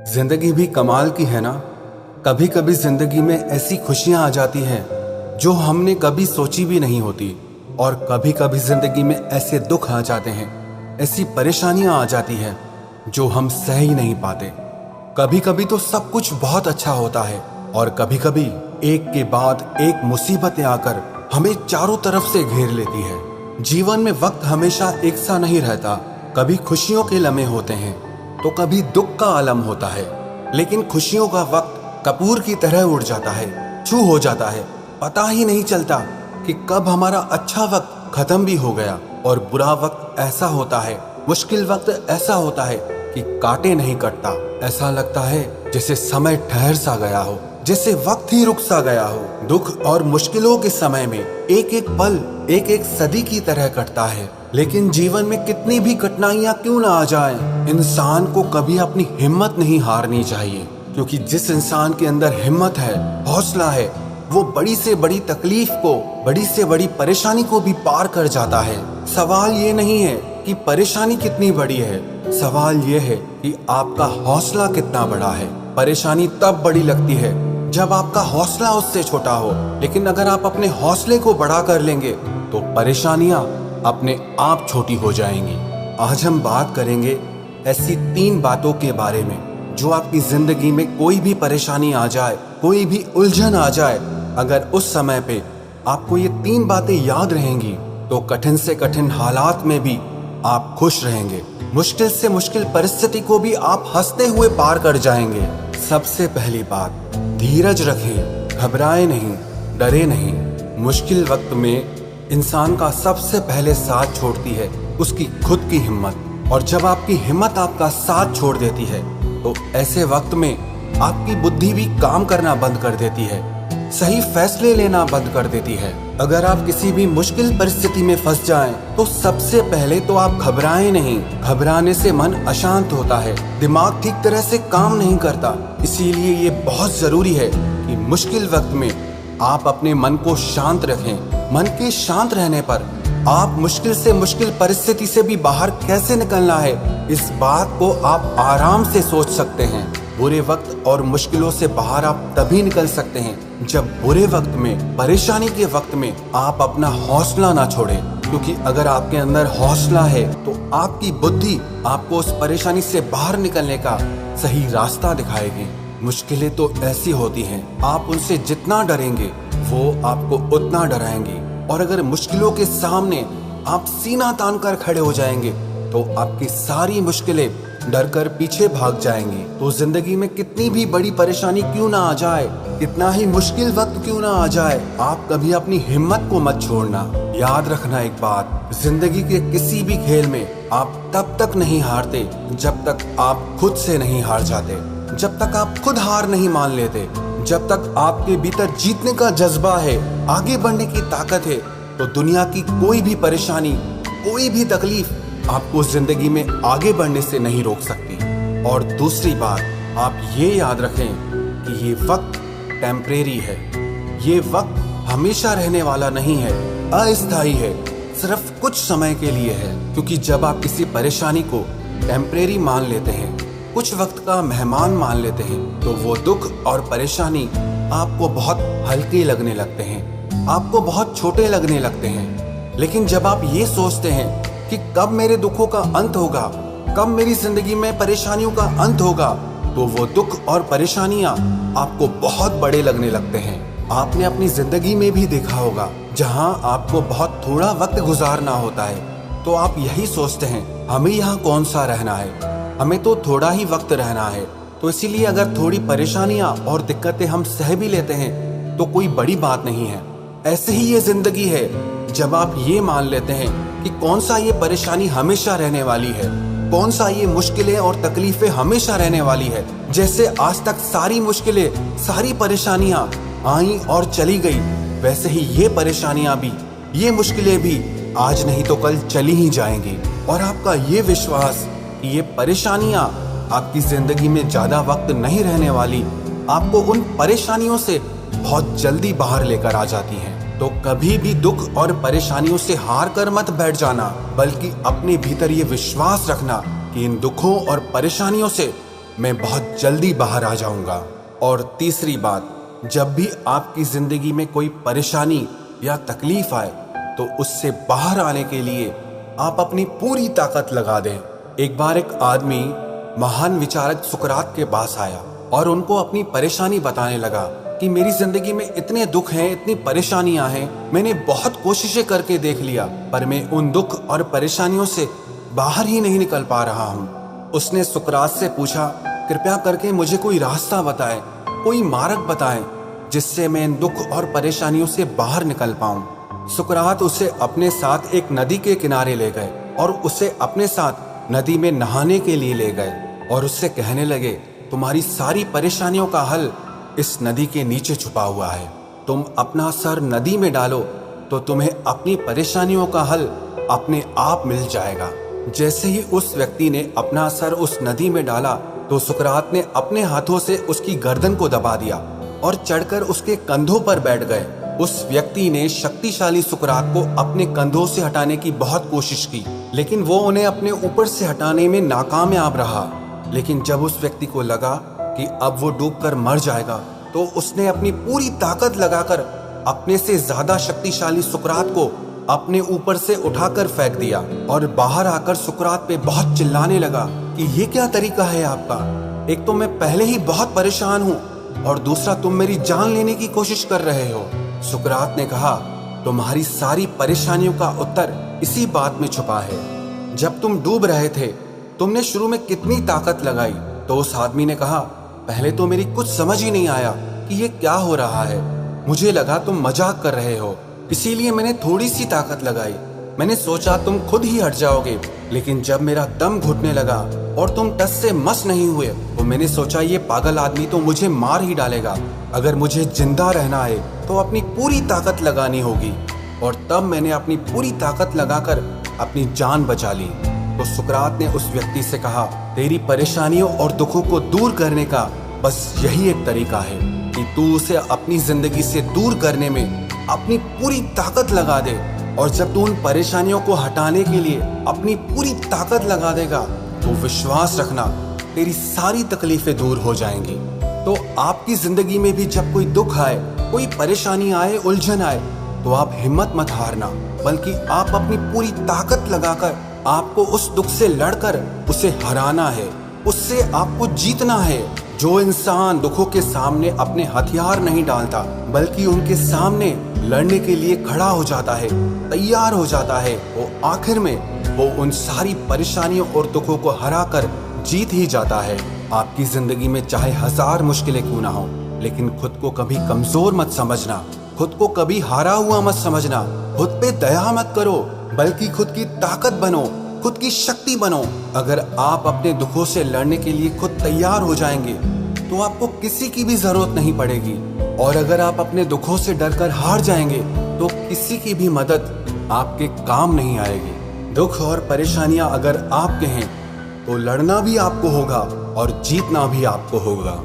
जिंदगी भी कमाल की है ना। कभी कभी जिंदगी में ऐसी खुशियां आ जाती हैं जो हमने कभी सोची भी नहीं होती, और कभी कभी जिंदगी में ऐसे दुख आ जाते हैं, ऐसी परेशानियां आ जाती हैं जो हम सह ही नहीं पाते। कभी कभी तो सब कुछ बहुत अच्छा होता है, और कभी कभी एक के बाद एक मुसीबतें आकर हमें चारों तरफ से घेर लेती है। जीवन में वक्त हमेशा एक सा नहीं रहता। कभी खुशियों के लम्हे होते हैं तो कभी दुख का आलम होता है, लेकिन खुशियों का वक्त कपूर की तरह उड़ जाता है, छू हो जाता है। पता ही नहीं चलता कि कब हमारा अच्छा वक्त खत्म भी हो गया, और बुरा वक्त ऐसा होता है, मुश्किल वक्त ऐसा होता है कि काटे नहीं कटता। ऐसा लगता है जैसे समय ठहर सा गया हो, जैसे वक्त ही रुक सा गया हो। दुख और मुश्किलों के समय में एक एक पल एक एक सदी की तरह कटता है। लेकिन जीवन में कितनी भी कठिनाइयां क्यों ना आ जाएं, इंसान को कभी अपनी हिम्मत नहीं हारनी चाहिए, क्योंकि जिस इंसान के अंदर हिम्मत है, हौसला है, वो बड़ी से बड़ी तकलीफ को, बड़ी से बड़ी परेशानी को भी पार कर जाता है। सवाल ये नहीं है कि परेशानी कितनी बड़ी है, सवाल ये है कि आपका हौसला कितना बड़ा है। परेशानी तब बड़ी लगती है जब आपका हौसला उससे छोटा हो, लेकिन अगर आप अपने हौसले को बड़ा कर लेंगे तो परेशानियां अपने आप छोटी हो जाएंगी। आज हम बात करेंगे ऐसी 3 बातों के बारे में जो आपकी जिंदगी में कोई भी परेशानी आ जाए, कोई भी उलझन आ जाए, अगर उस समय पे आपको ये 3 बातें याद रहेंगी तो कठिन से कठिन हालात में भी आप खुश रहेंगे। मुश्किल से मुश्किल परिस्थिति को भी आप हंसते हुए पार कर जाएंगे। सबसे पहली बात, धीरज रखें, घबराए नहीं, डरे नहीं। मुश्किल वक्त में इंसान का सबसे पहले साथ छोड़ती है उसकी खुद की हिम्मत, और जब आपकी हिम्मत आपका साथ छोड़ देती है तो ऐसे वक्त में आपकी बुद्धि भी काम करना बंद कर देती है, सही फैसले लेना बंद कर देती है। अगर आप किसी भी मुश्किल परिस्थिति में फंस जाएं तो सबसे पहले तो आप घबराएं नहीं। घबराने से मन अशांत होता है, दिमाग ठीक तरह से काम नहीं करता। इसीलिए ये बहुत जरूरी है कि मुश्किल वक्त में आप अपने मन को शांत रखें। मन के शांत रहने पर आप मुश्किल से मुश्किल परिस्थिति से भी बाहर कैसे निकलना है, इस बात को आप आराम से सोच सकते हैं। बुरे वक्त और मुश्किलों से बाहर आप तभी निकल सकते हैं जब बुरे वक्त में, परेशानी के वक्त में आप अपना हौसला ना छोड़ें, क्योंकि अगर आपके अंदर हौसला है तो आपकी बुद्धि आपको उस परेशानी से बाहर निकलने का सही रास्ता दिखाएगी। मुश्किलें तो ऐसी होती हैं, आप उनसे जितना डरेंगे वो आपको उतना डराएंगे, और अगर मुश्किलों के सामने आप सीना तान कर खड़े हो जाएंगे तो आपकी सारी मुश्किलें डर कर पीछे भाग जाएंगी। तो जिंदगी में कितनी भी बड़ी परेशानी क्यों ना आ जाए, कितना ही मुश्किल वक्त क्यों ना आ जाए, आप कभी अपनी हिम्मत को मत छोड़ना। याद रखना एक बात, जिंदगी के किसी भी खेल में आप तब तक नहीं हारते जब तक आप खुद से नहीं हार जाते, जब तक आप खुद हार नहीं मान लेते, जब तक आपके भीतर जीतने का जज्बा है, आगे बढ़ने की ताकत है, तो दुनिया की कोई भी परेशानी, कोई भी तकलीफ आपको जिंदगी में आगे बढ़ने से नहीं रोक सकती। और दूसरी बात, आप ये याद रखें कि ये वक्त टेम्परेरी है, ये वक्त हमेशा रहने वाला नहीं है, अस्थायी है, सिर्फ कुछ समय के लिए है। क्योंकि जब आप किसी परेशानी को टेम्परेरी मान लेते हैं, कुछ वक्त का मेहमान मान लेते हैं, तो वो दुख और परेशानी आपको बहुत हल्के लगने लगते हैं, आपको बहुत छोटे लगने लगते हैं। लेकिन जब आप ये सोचते हैं कि कब मेरे दुखों का अंत होगा, कब मेरी जिंदगी में परेशानियों का अंत होगा, तो वो दुख और परेशानियां आपको बहुत बड़े लगने लगते हैं। आपने अपनी जिंदगी में भी देखा होगा, जहां आपको बहुत थोड़ा वक्त गुजारना होता है तो आप यही सोचते हैं, हमें यहाँ कौन सा रहना है, हमें तो थोड़ा ही वक्त रहना है। तो इसीलिए अगर थोड़ी परेशानियां और दिक्कतें हम सह भी लेते हैं तो कोई बड़ी बात नहीं है। ऐसे ही ये जिंदगी है, जब आप ये मान लेते हैं कि कौन सा ये परेशानी हमेशा रहने वाली है, कौन सा ये मुश्किलें और तकलीफें हमेशा रहने वाली है। जैसे आज तक सारी मुश्किलें, सारी परेशानियां आई और चली गई, वैसे ही ये परेशानियां भी, ये मुश्किलें भी आज नहीं तो कल चली ही जाएंगी। और आपका ये विश्वास कि ये परेशानियां आपकी जिंदगी में ज्यादा वक्त नहीं रहने वाली, आपको उन परेशानियों से बहुत जल्दी बाहर लेकर आ जाती हैं। तो कभी भी दुख और परेशानियों से हार कर मत बैठ जाना, बल्कि अपने भीतर ये विश्वास रखना कि इन दुखों और परेशानियों से मैं बहुत जल्दी बाहर आ जाऊंगा। और तीसरी बात, जब भी आपकी जिंदगी में कोई परेशानी या तकलीफ आए तो उससे बाहर आने के लिए आप अपनी पूरी ताकत लगा दें। एक बार एक आदमी महान विचारक सुकरात के पास आया और उनको अपनी परेशानी बताने लगा कि मेरी जिंदगी में इतने दुख हैं, इतनी परेशानियां हैं, मैंने बहुत कोशिशें करके देख लिया, पर मैं उन दुख और परेशानियों से बाहर ही नहीं निकल पा रहा हूँ। उसने सुकरात से पूछा, कृपया करके मुझे कोई रास्ता बताएं, कोई मार्ग बताएं जिससे मैं इन दुख और परेशानियों से बाहर निकल पाऊं। सुकरात उसे अपने साथ एक नदी के किनारे ले गए और उसे अपने साथ नदी में नहाने के लिए ले गए और उससे कहने लगे, तुम्हारी सारी परेशानियों का हल इस नदी के नीचे छुपा हुआ है। तुम अपना सर नदी में डालो तो तुम्हें अपनी परेशानियों का हल अपने आप मिल जाएगा। जैसे ही उस व्यक्ति ने अपना सर उस नदी में डाला तो सुकरात ने अपने हाथों से उसकी गर्दन को दबा दिया और चढ़कर उसके कंधों पर बैठ गए। उस व्यक्ति ने शक्तिशाली सुकरात को अपने कंधों से हटाने की बहुत कोशिश की, लेकिन वो उन्हें अपने ऊपर से हटाने में नाकामयाब रहा। लेकिन जब उस व्यक्ति को लगा कि अब वो डूबकर मर जाएगा तो उसने अपनी पूरी ताकत लगाकर अपने से ज्यादा शक्तिशाली सुकरात को अपने ऊपर से उठाकर फेंक दिया और बाहर आकर सुकरात पे बहुत चिल्लाने लगा कि ये क्या तरीका है आपका? एक तो मैं पहले ही बहुत परेशान हूँ और दूसरा तुम मेरी जान लेने की कोशिश कर रहे हो। सुकरात ने कहा, तुम्हारी सारी परेशानियों का उत्तर इसी बात में छुपा है। जब तुम डूब रहे थे तुमने शुरू में कितनी ताकत लगाई? तो उस आदमी ने कहा, पहले तो मेरी कुछ समझ ही नहीं आया कि ये क्या हो रहा है। मुझे लगा तुम मजाक कर रहे हो, इसीलिए मैंने थोड़ी सी ताकत लगाई। मैंने सोचा तुम खुद ही हट जाओगे, लेकिन जब मेरा दम घुटने लगा और तुम टस से मस नहीं हुए तो मैंने सोचा ये पागल आदमी तो मुझे मार ही डालेगा। अगर मुझे जिंदा रहना है तो अपनी पूरी ताकत लगानी होगी। और तब मैंने अपनी पूरी ताकत लगाकर अपनी जान बचा ली। तो सुकरात ने उस व्यक्ति से कहा, तेरी परेशानियों और दुखों को दूर करने का बस यही एक तरीका है कि तू उसे अपनी जिंदगी से दूर करने में अपनी पूरी ताकत लगा दे। और जब तू उन परेशानियों को हटाने के लिए अपनी पूरी ताकत लगा देगा तो विश्वास रखना, तेरी सारी तकलीफें दूर हो जाएंगी। तो आपकी जिंदगी में भी जब कोई दुख आए, कोई परेशानी आए, उलझन आए, तो आप हिम्मत मत हारना, बल्कि आप अपनी पूरी ताकत लगाकर आपको उस दुख से लड़कर उसे हराना है, उससे आपको जीतना है। जो इंसान दुखों के सामने अपने हथियार नहीं डालता बल्कि उनके सामने लड़ने के लिए खड़ा हो जाता है, तैयार हो जाता है, वो आखिर में वो उन सारी परेशानियों और दुखों को हराकर जीत ही जाता है। आपकी जिंदगी में चाहे 1000 मुश्किलें क्यों ना हो, लेकिन खुद को कभी कमजोर मत समझना, खुद को कभी हारा हुआ मत समझना, खुद पे दया मत करो, बल्कि खुद की ताकत बनो, खुद की शक्ति बनो। अगर आप अपने दुखों से लड़ने के लिए खुद तैयार हो जाएंगे तो आपको किसी की भी जरूरत नहीं पड़ेगी। और अगर आप अपने दुखों से डरकर हार जाएंगे तो किसी की भी मदद आपके काम नहीं आएगी। दुख और परेशानियां अगर आपके हैं तो लड़ना भी आपको होगा और जीतना भी आपको होगा।